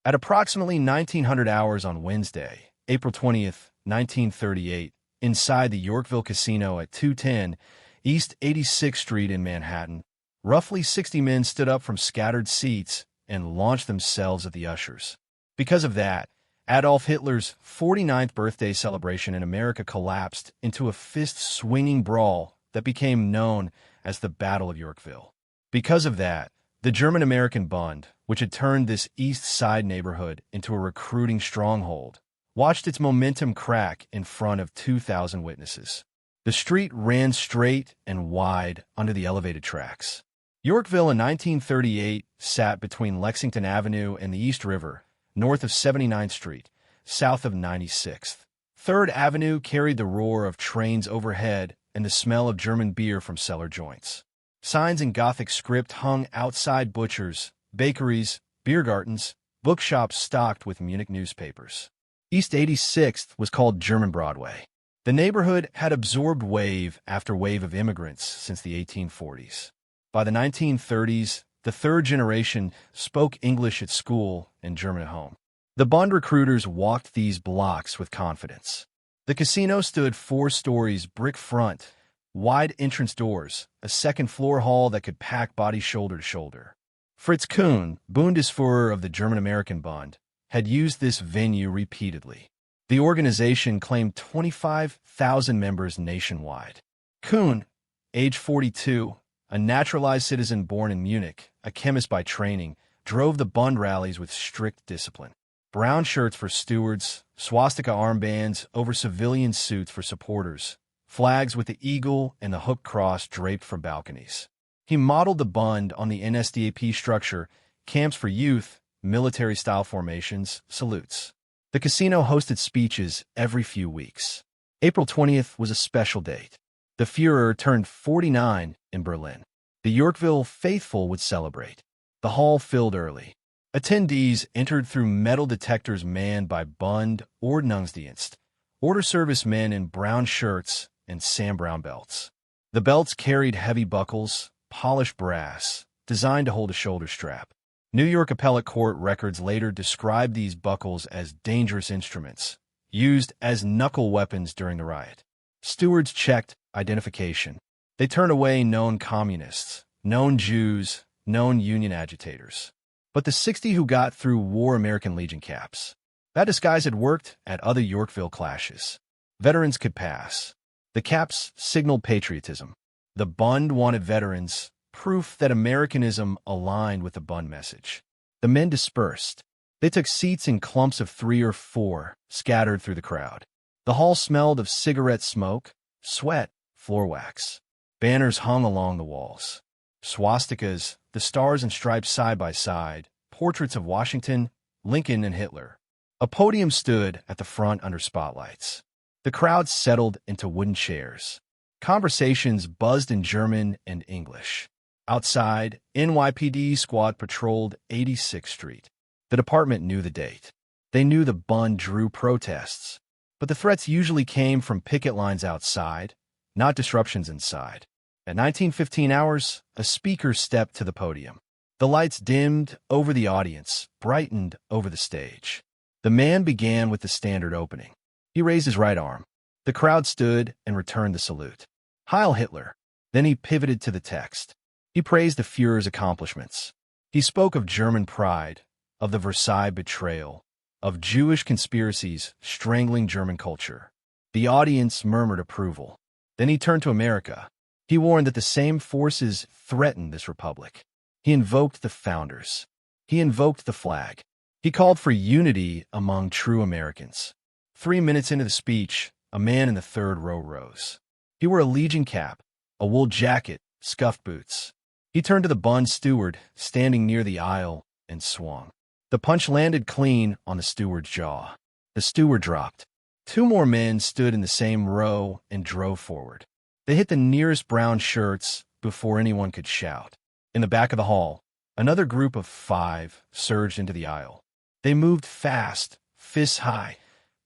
At approximately 1900 hours on Wednesday, April 20th, 1938, inside the Yorkville Casino at 210 East 86th Street in Manhattan, roughly 60 men stood up from scattered seats and launched themselves at the ushers. Because of that, Adolf Hitler's 49th birthday celebration in America collapsed into a fist-swinging brawl that became known as the Battle of Yorkville. Because of that, the German American Bund, which had turned this East Side neighborhood into a recruiting stronghold, watched its momentum crack in front of 2,000 witnesses. The street ran straight and wide under the elevated tracks. Yorkville in 1938 sat between Lexington Avenue and the East River, north of 79th Street, south of 96th. 3rd Avenue carried the roar of trains overhead and the smell of German beer from cellar joints. Signs in Gothic script hung outside butchers, bakeries, beer gardens, bookshops stocked with Munich newspapers. East 86th was called German Broadway. The neighborhood had absorbed wave after wave of immigrants since the 1840s. By the 1930s, the third generation spoke English at school and German at home. The Bund recruiters walked these blocks with confidence. The casino stood 4 stories brick front, wide entrance doors, a second-floor hall that could pack bodies shoulder to shoulder. Fritz Kuhn, Bundesführer of the German American Bund, had used this venue repeatedly. The organization claimed 25,000 members nationwide. Kuhn, age 42, a naturalized citizen born in Munich, a chemist by training, drove the Bund rallies with strict discipline. Brown shirts for stewards, swastika armbands over civilian suits for supporters, flags with the eagle and the hooked cross draped from balconies. He modeled the Bund on the NSDAP structure, camps for youth, military-style formations, salutes. The casino hosted speeches every few weeks. April 20th was a special date. The Führer turned 49 in Berlin. The Yorkville faithful would celebrate. The hall filled early. Attendees entered through metal detectors manned by Bund Ordnungsdienst, order service men in brown shirts and Sam Brown belts. The belts carried heavy buckles, polished brass, designed to hold a shoulder strap. New York appellate court records later described these buckles as dangerous instruments, used as knuckle weapons during the riot. Stewards checked identification. They turned away known communists, known Jews, known union agitators. But the 60 who got through wore American Legion caps. That disguise had worked at other Yorkville clashes. Veterans could pass. The caps signaled patriotism. The Bund wanted veterans, proof that Americanism aligned with the Bund message. The men dispersed. They took seats in clumps of 3 or 4, scattered through the crowd. The hall smelled of cigarette smoke, sweat, floor wax. Banners hung along the walls. Swastikas, the stars and stripes side by side, portraits of Washington, Lincoln, and Hitler. A podium stood at the front under spotlights. The crowd settled into wooden chairs. Conversations buzzed in German and English. Outside, NYPD squad patrolled 86th Street. The department knew the date. They knew the Bund drew protests. But the threats usually came from picket lines outside, not disruptions inside. At 19:15 hours, a speaker stepped to the podium. The lights dimmed over the audience, brightened over the stage. The man began with the standard opening. He raised his right arm. The crowd stood and returned the salute. Heil Hitler. Then he pivoted to the text. He praised the Führer's accomplishments. He spoke of German pride, of the Versailles betrayal, of Jewish conspiracies strangling German culture. The audience murmured approval. Then he turned to America. He warned that the same forces threatened this republic. He invoked the founders. He invoked the flag. He called for unity among true Americans. 3 minutes into the speech, a man in the 3rd row rose. He wore a Legion cap, a wool jacket, scuffed boots. He turned to the Bund steward, standing near the aisle, and swung. The punch landed clean on the steward's jaw. The steward dropped. 2 more men stood in the same row and drove forward. They hit the nearest brown shirts before anyone could shout. In the back of the hall, another group of 5 surged into the aisle. They moved fast, fists high,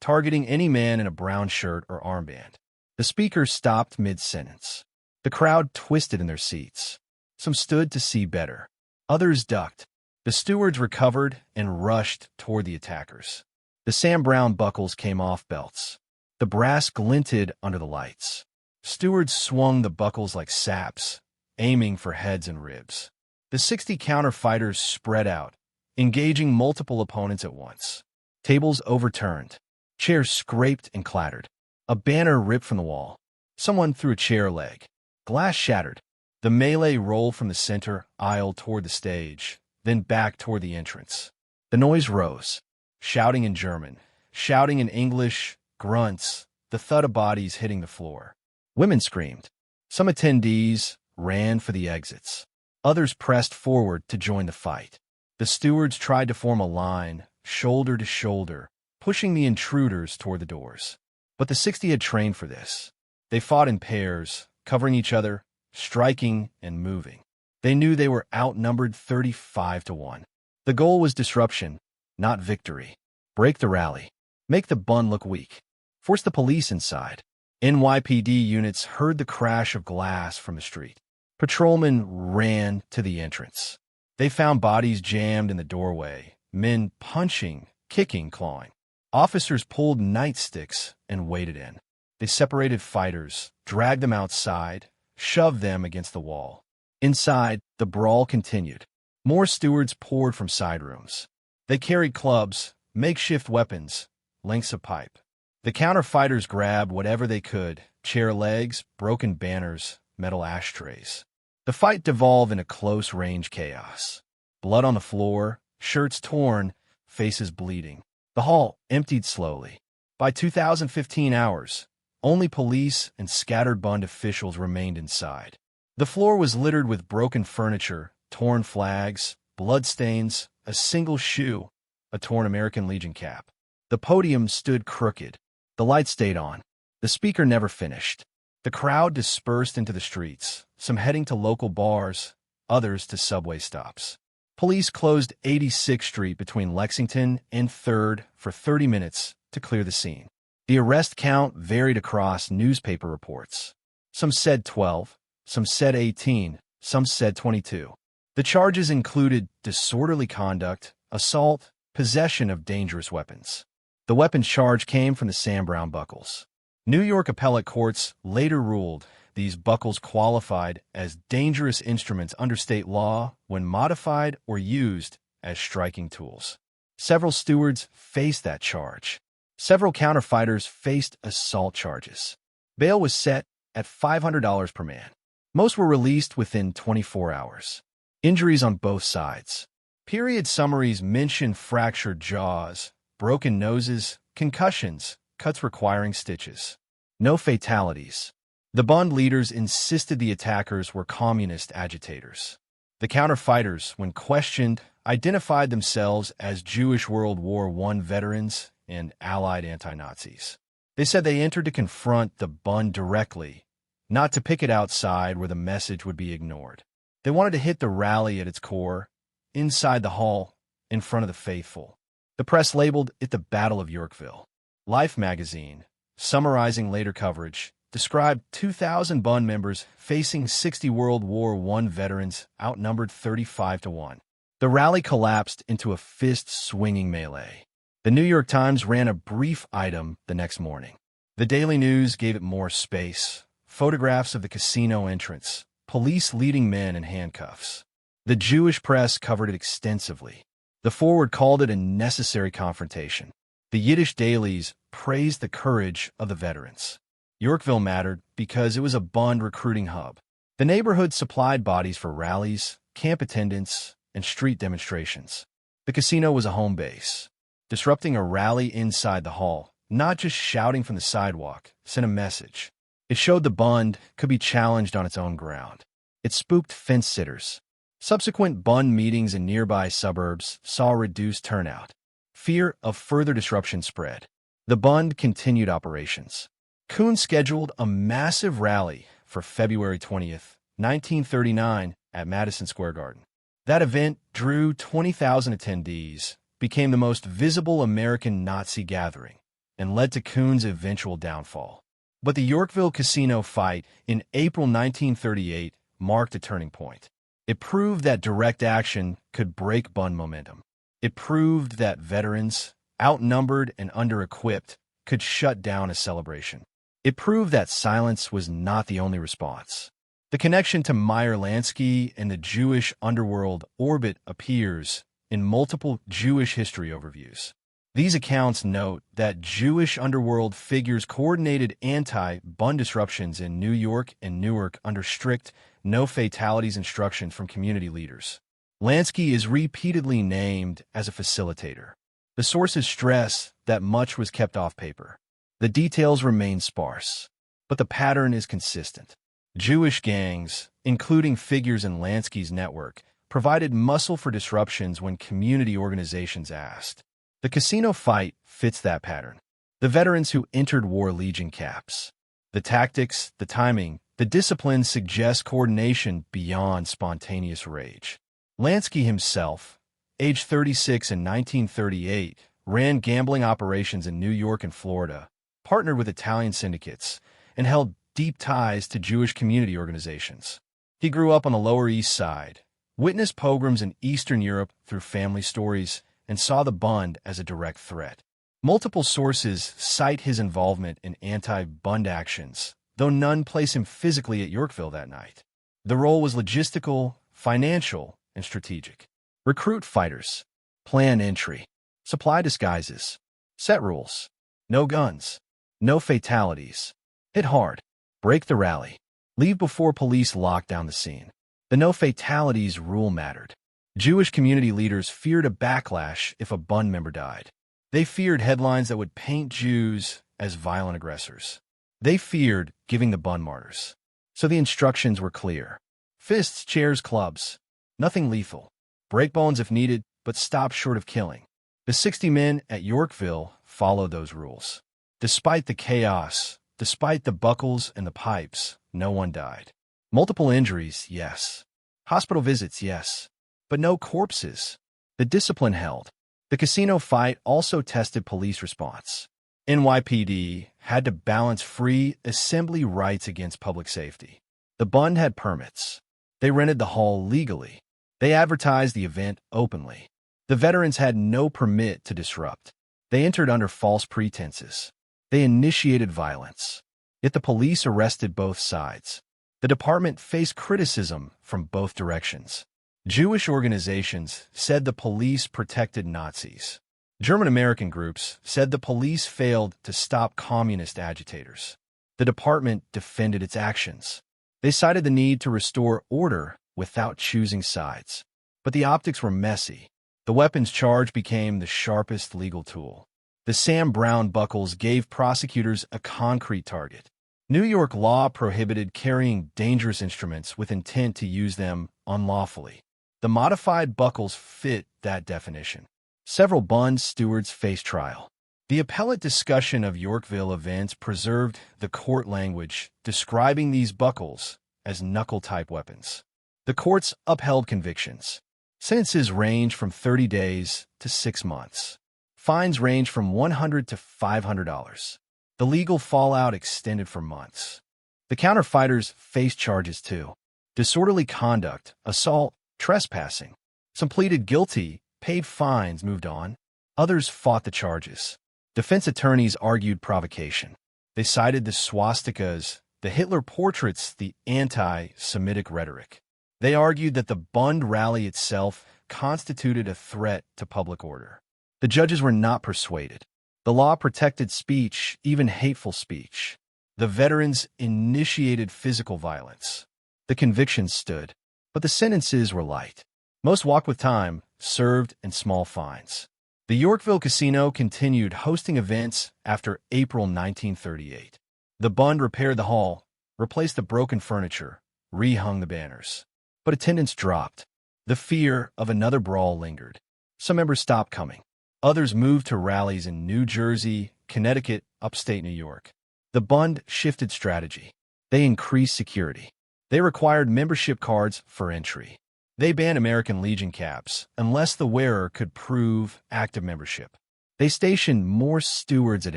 targeting any man in a brown shirt or armband. The speaker stopped mid-sentence. The crowd twisted in their seats. Some stood to see better. Others ducked. The stewards recovered and rushed toward the attackers. The Sam Browne buckles came off belts. The brass glinted under the lights. Stewards swung the buckles like saps, aiming for heads and ribs. The 60 counter-fighters spread out, engaging multiple opponents at once. Tables overturned. Chairs scraped and clattered. A banner ripped from the wall. Someone threw a chair leg. Glass shattered. The melee rolled from the center aisle toward the stage, then back toward the entrance. The noise rose. Shouting in German, shouting in English, grunts, the thud of bodies hitting the floor. Women screamed. Some attendees ran for the exits. Others pressed forward to join the fight. The stewards tried to form a line, shoulder to shoulder, pushing the intruders toward the doors. But the 60 had trained for this. They fought in pairs, covering each other, striking and moving. They knew they were outnumbered 35-1. The goal was disruption, not victory. Break the rally. Make the Bund look weak. Force the police inside. NYPD units heard the crash of glass from the street. Patrolmen ran to the entrance. They found bodies jammed in the doorway, men punching, kicking, clawing. Officers pulled nightsticks and waded in. They separated fighters, dragged them outside, shoved them against the wall. Inside, the brawl continued. More stewards poured from side rooms. They carried clubs, makeshift weapons, lengths of pipe. The counter-fighters grabbed whatever they could, chair legs, broken banners, metal ashtrays. The fight devolved into close-range chaos. Blood on the floor, shirts torn, faces bleeding. The hall emptied slowly. By 2015 hours, only police and scattered Bund officials remained inside. The floor was littered with broken furniture, torn flags, bloodstains, a single shoe, a torn American Legion cap. The podium stood crooked. The light stayed on. The speaker never finished. The crowd dispersed into the streets, some heading to local bars, others to subway stops. Police closed 86th Street between Lexington and 3rd for 30 minutes to clear the scene. The arrest count varied across newspaper reports. Some said 12, some said 18, some said 22. The charges included disorderly conduct, assault, possession of dangerous weapons. The weapons charge came from the Sam Browne buckles. New York appellate courts later ruled these buckles qualified as dangerous instruments under state law when modified or used as striking tools. Several stewards faced that charge. Several counterfighters faced assault charges. Bail was set at $500 per man. Most were released within 24 hours. Injuries on both sides. Period summaries mention fractured jaws, broken noses, concussions, cuts requiring stitches. No fatalities. The Bund leaders insisted the attackers were communist agitators. The counterfighters, when questioned, identified themselves as Jewish World War I veterans and Allied anti-Nazis. They said they entered to confront the Bund directly, not to picket outside where the message would be ignored. They wanted to hit the rally at its core, inside the hall, in front of the faithful. The press labeled it the Battle of Yorkville. Life magazine, summarizing later coverage, described 2,000 Bund members facing 60 World War I veterans outnumbered 35-1. The rally collapsed into a fist-swinging melee. The New York Times ran a brief item the next morning. The Daily News gave it more space. Photographs of the casino entrance, police leading men in handcuffs. The Jewish press covered it extensively. The Forward called it a necessary confrontation. The Yiddish dailies praised the courage of the veterans. Yorkville mattered because it was a Bund recruiting hub. The neighborhood supplied bodies for rallies, camp attendance, and street demonstrations. The casino was a home base. Disrupting a rally inside the hall, not just shouting from the sidewalk, sent a message. It showed the Bund could be challenged on its own ground. It spooked fence-sitters. Subsequent Bund meetings in nearby suburbs saw reduced turnout. Fear of further disruption spread. The Bund continued operations. Kuhn scheduled a massive rally for February 20th, 1939 at Madison Square Garden. That event drew 20,000 attendees, became the most visible American Nazi gathering, and led to Kuhn's eventual downfall. But the Yorkville casino fight in April 1938 marked a turning point. It proved that direct action could break Bund momentum. It proved that veterans, outnumbered and under-equipped, could shut down a celebration. It proved that silence was not the only response. The connection to Meyer Lansky and the Jewish underworld orbit appears in multiple Jewish history overviews. These accounts note that Jewish underworld figures coordinated anti-Bund disruptions in New York and Newark under strict no-fatalities instructions from community leaders. Lansky is repeatedly named as a facilitator. The sources stress that much was kept off paper. The details remain sparse, but the pattern is consistent. Jewish gangs, including figures in Lansky's network, provided muscle for disruptions when community organizations asked. The casino fight fits that pattern. The veterans who entered wore Legion caps. The tactics, the timing, the discipline suggest coordination beyond spontaneous rage. Lansky himself, age 36 in 1938, ran gambling operations in New York and Florida, partnered with Italian syndicates, and held deep ties to Jewish community organizations. He grew up on the Lower East Side, witnessed pogroms in Eastern Europe through family stories, and saw the Bund as a direct threat. Multiple sources cite his involvement in anti-Bund actions, though none place him physically at Yorkville that night. The role was logistical, financial, and strategic. Recruit fighters, plan entry, supply disguises, set rules, no guns, no fatalities, hit hard, break the rally, leave before police lock down the scene. The no fatalities rule mattered. Jewish community leaders feared a backlash if a Bund member died. They feared headlines that would paint Jews as violent aggressors. They feared giving the Bund martyrs. So the instructions were clear. Fists, chairs, clubs. Nothing lethal. Break bones if needed, but stop short of killing. The 60 men at Yorkville followed those rules. Despite the chaos, despite the buckles and the pipes, no one died. Multiple injuries, yes. Hospital visits, yes. But no corpses. The discipline held. The casino fight also tested police response. NYPD had to balance free assembly rights against public safety. The Bund had permits. They rented the hall legally. They advertised the event openly. The veterans had no permit to disrupt. They entered under false pretenses. They initiated violence. Yet the police arrested both sides. The department faced criticism from both directions. Jewish organizations said the police protected Nazis. German American groups said the police failed to stop communist agitators. The department defended its actions. They cited the need to restore order without choosing sides. But the optics were messy. The weapons charge became the sharpest legal tool. The Sam Brown buckles gave prosecutors a concrete target. New York law prohibited carrying dangerous instruments with intent to use them unlawfully. The modified buckles fit that definition. Several Bund stewards faced trial. The appellate discussion of Yorkville events preserved the court language describing these buckles as knuckle-type weapons. The courts upheld convictions. Sentences range from 30 days to 6 months. Fines range from $100 to $500. The legal fallout extended for months. The counterfighters faced charges too. Disorderly conduct, assault, trespassing. Some pleaded guilty, paid fines, moved on. Others fought the charges. Defense attorneys argued provocation. They cited the swastikas, the Hitler portraits, the anti-Semitic rhetoric. They argued that the Bund rally itself constituted a threat to public order. The judges were not persuaded. The law protected speech, even hateful speech. The veterans initiated physical violence. The convictions stood, but the sentences were light. Most walked with time, served in small fines. The Yorkville Casino continued hosting events after April 1938. The Bund repaired the hall, replaced the broken furniture, rehung the banners. But attendance dropped. The fear of another brawl lingered. Some members stopped coming. Others moved to rallies in New Jersey, Connecticut, upstate New York. The Bund shifted strategy. They increased security. They required membership cards for entry. They banned American Legion caps unless the wearer could prove active membership. They stationed more stewards at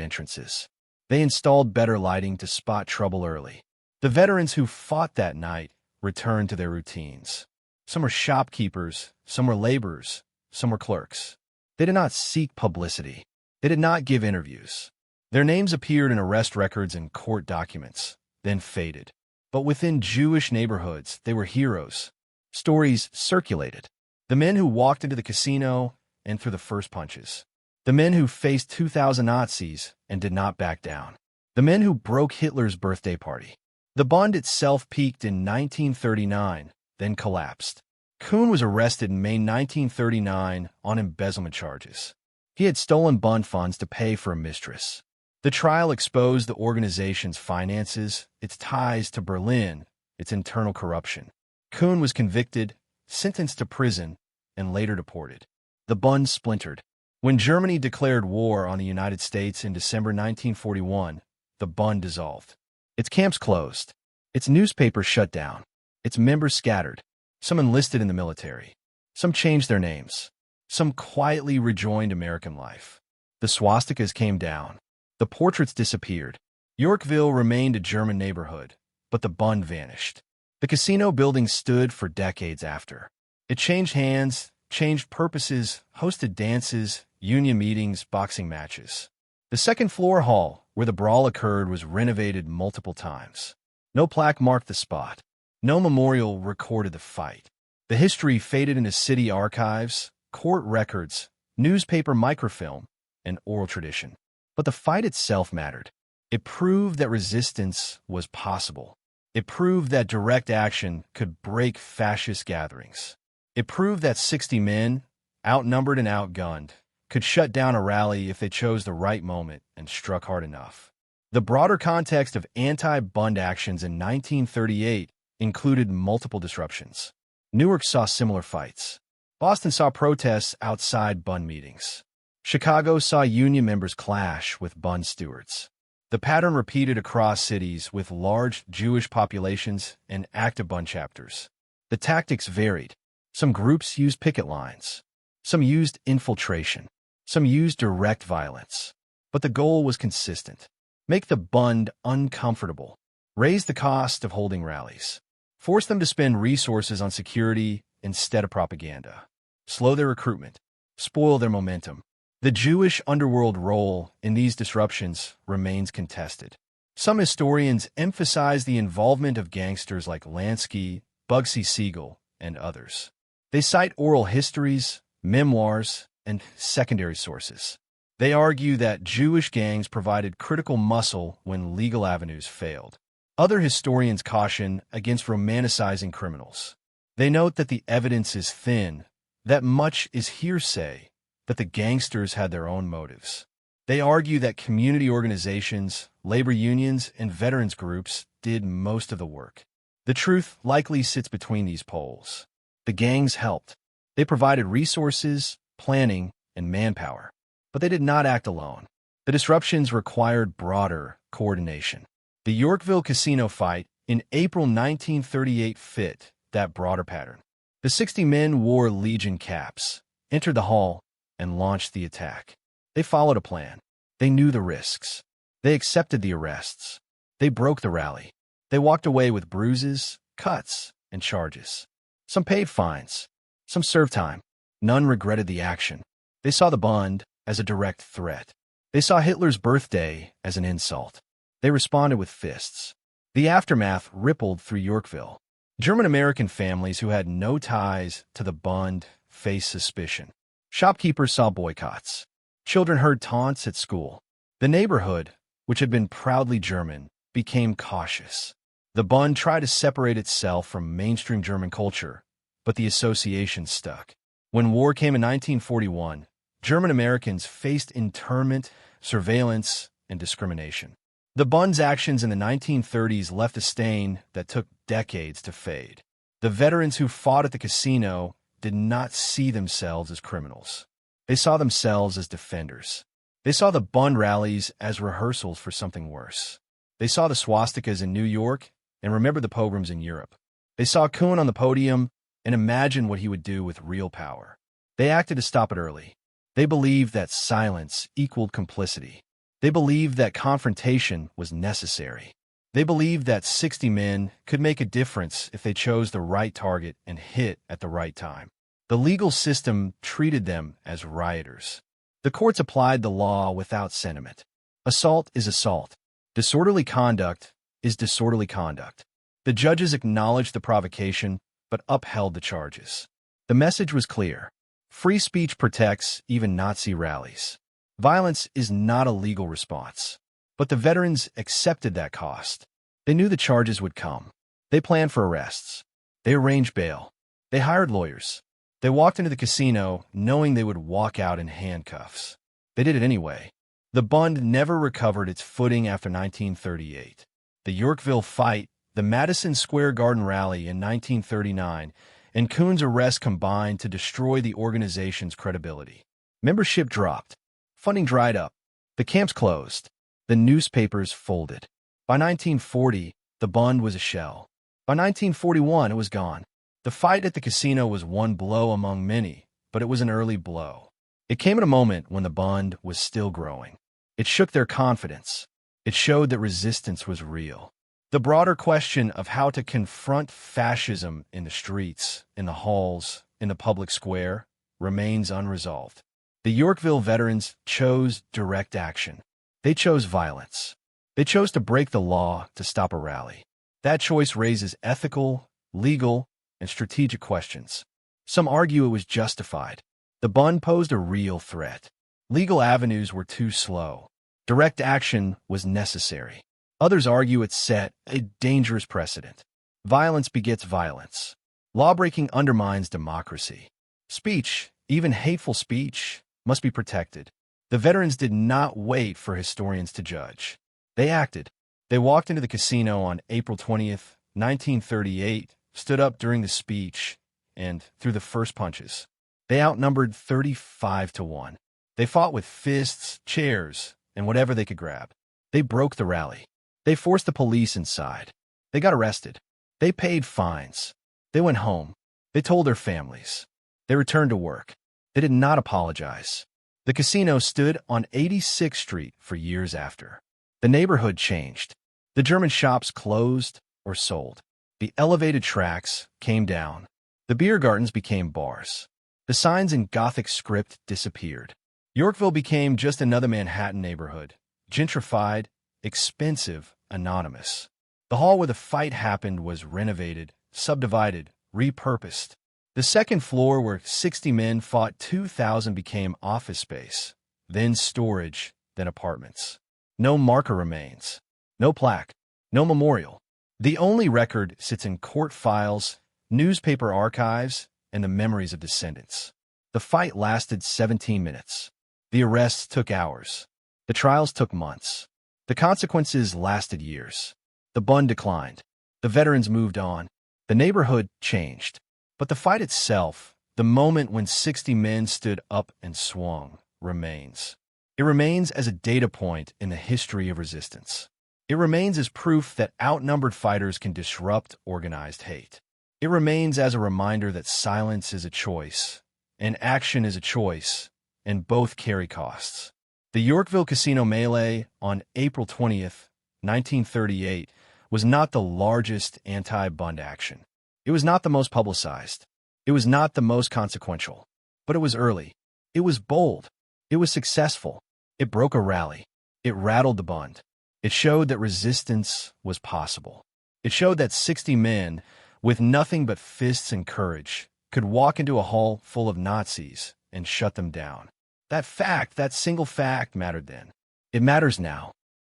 entrances. They installed better lighting to spot trouble early. The veterans who fought that night returned to their routines. Some were shopkeepers, some were laborers, some were clerks. They did not seek publicity. They did not give interviews. Their names appeared in arrest records and court documents, then faded. But within Jewish neighborhoods, they were heroes. Stories circulated. The men who walked into the casino and threw the first punches. The men who faced 2,000 Nazis and did not back down. The men who broke Hitler's birthday party. The Bund itself peaked in 1939, then collapsed. Kuhn was arrested in May 1939 on embezzlement charges. He had stolen Bund funds to pay for a mistress. The trial exposed the organization's finances, its ties to Berlin, its internal corruption. Kuhn was convicted, sentenced to prison, and later deported. The Bund splintered. When Germany declared war on the United States in December 1941, the Bund dissolved. Its camps closed. Its newspapers shut down. Its members scattered. Some enlisted in the military. Some changed their names. Some quietly rejoined American life. The swastikas came down. The portraits disappeared. Yorkville remained a German neighborhood, but the Bund vanished. The casino building stood for decades after. It changed hands, changed purposes, hosted dances, union meetings, boxing matches. The second-floor hall, where the brawl occurred, was renovated multiple times. No plaque marked the spot. No memorial recorded the fight. The history faded into city archives, court records, newspaper microfilm, and oral tradition. But the fight itself mattered. It proved that resistance was possible. It proved that direct action could break fascist gatherings. It proved that 60 men, outnumbered and outgunned, could shut down a rally if they chose the right moment and struck hard enough. The broader context of anti-Bund actions in 1938 included multiple disruptions. Newark saw similar fights. Boston saw protests outside Bund meetings. Chicago saw union members clash with Bund stewards. The pattern repeated across cities with large Jewish populations and active Bund chapters. The tactics varied. Some groups used picket lines. Some used infiltration. Some used direct violence. But the goal was consistent. Make the Bund uncomfortable. Raise the cost of holding rallies. Force them to spend resources on security instead of propaganda. Slow their recruitment. Spoil their momentum. The Jewish underworld role in these disruptions remains contested. Some historians emphasize the involvement of gangsters like Lansky, Bugsy Siegel, and others. They cite oral histories, memoirs, and secondary sources. They argue that Jewish gangs provided critical muscle when legal avenues failed. Other historians caution against romanticizing criminals. They note that the evidence is thin, that much is hearsay, that the gangsters had their own motives. They argue that community organizations, labor unions, and veterans groups did most of the work. The truth likely sits between these poles. The gangs helped. They provided resources, planning, and manpower. But they did not act alone. The disruptions required broader coordination. The Yorkville casino fight in April 1938 fit that broader pattern. The 60 men wore Legion caps, entered the hall, and launched the attack. They followed a plan. They knew the risks. They accepted the arrests. They broke the rally. They walked away with bruises, cuts, and charges. Some paid fines. Some served time. None regretted the action. They saw the Bund as a direct threat. They saw Hitler's birthday as an insult. They responded with fists. The aftermath rippled through Yorkville. German American families who had no ties to the Bund faced suspicion. Shopkeepers saw boycotts. Children heard taunts at school. The neighborhood, which had been proudly German, became cautious. The Bund tried to separate itself from mainstream German culture, but the association stuck. When war came in 1941, German Americans faced internment, surveillance, and discrimination. The Bund's actions in the 1930s left a stain that took decades to fade. The veterans who fought at the casino did not see themselves as criminals. They saw themselves as defenders. They saw the Bund rallies as rehearsals for something worse. They saw the swastikas in New York and remembered the pogroms in Europe. They saw Kuhn on the podium and imagined what he would do with real power. They acted to stop it early. They believed that silence equaled complicity. They believed that confrontation was necessary. They believed that 60 men could make a difference if they chose the right target and hit at the right time. The legal system treated them as rioters. The courts applied the law without sentiment. Assault is assault. Disorderly conduct is disorderly conduct. The judges acknowledged the provocation, but upheld the charges. The message was clear. Free speech protects even Nazi rallies. Violence is not a legal response. But the veterans accepted that cost. They knew the charges would come. They planned for arrests. They arranged bail. They hired lawyers. They walked into the casino knowing they would walk out in handcuffs. They did it anyway. The Bund never recovered its footing after 1938. The Yorkville fight, the Madison Square Garden rally in 1939, and Kuhn's arrest combined to destroy the organization's credibility. Membership dropped. Funding dried up. The camps closed. The newspapers folded. By 1940, the Bund was a shell. By 1941, it was gone. The fight at the casino was one blow among many, but it was an early blow. It came at a moment when the Bund was still growing. It shook their confidence. It showed that resistance was real. The broader question of how to confront fascism in the streets, in the halls, in the public square, remains unresolved. The Yorkville veterans chose direct action. They chose violence. They chose to break the law to stop a rally. That choice raises ethical, legal, and strategic questions. Some argue it was justified. The Bund posed a real threat. Legal avenues were too slow. Direct action was necessary. Others argue it set a dangerous precedent. Violence begets violence. Lawbreaking undermines democracy. Speech, even hateful speech, must be protected. The veterans did not wait for historians to judge. They acted. They walked into the casino on April 20th, 1938, stood up during the speech, and threw the first punches. They outnumbered 35-1. They fought with fists, chairs, and whatever they could grab. They broke the rally. They forced the police inside. They got arrested. They paid fines. They went home. They told their families. They returned to work. They did not apologize. The casino stood on 86th Street for years after. The neighborhood changed. The German shops closed or sold. The elevated tracks came down. The beer gardens became bars. The signs in Gothic script disappeared. Yorkville became just another Manhattan neighborhood, gentrified, expensive, anonymous. The hall where the fight happened was renovated, subdivided, repurposed. The second floor where 60 men fought 2,000 became office space, then storage, then apartments. No marker remains. No plaque. No memorial. The only record sits in court files, newspaper archives, and the memories of descendants. The fight lasted 17 minutes. The arrests took hours. The trials took months. The consequences lasted years. The Bund declined. The veterans moved on. The neighborhood changed. But the fight itself, the moment when 60 men stood up and swung, remains. It remains as a data point in the history of resistance. It remains as proof that outnumbered fighters can disrupt organized hate. It remains as a reminder that silence is a choice, and action is a choice, and both carry costs. The Yorkville Casino melee on April 20th, 1938, was not the largest anti-Bund action. It was not the most publicized. It was not the most consequential. But it was early. It was bold. It was successful. It broke a rally. It rattled the Bund. It showed that resistance was possible. It showed that 60 men, with nothing but fists and courage, could walk into a hall full of Nazis and shut them down. That fact, that single fact, mattered then. It matters now.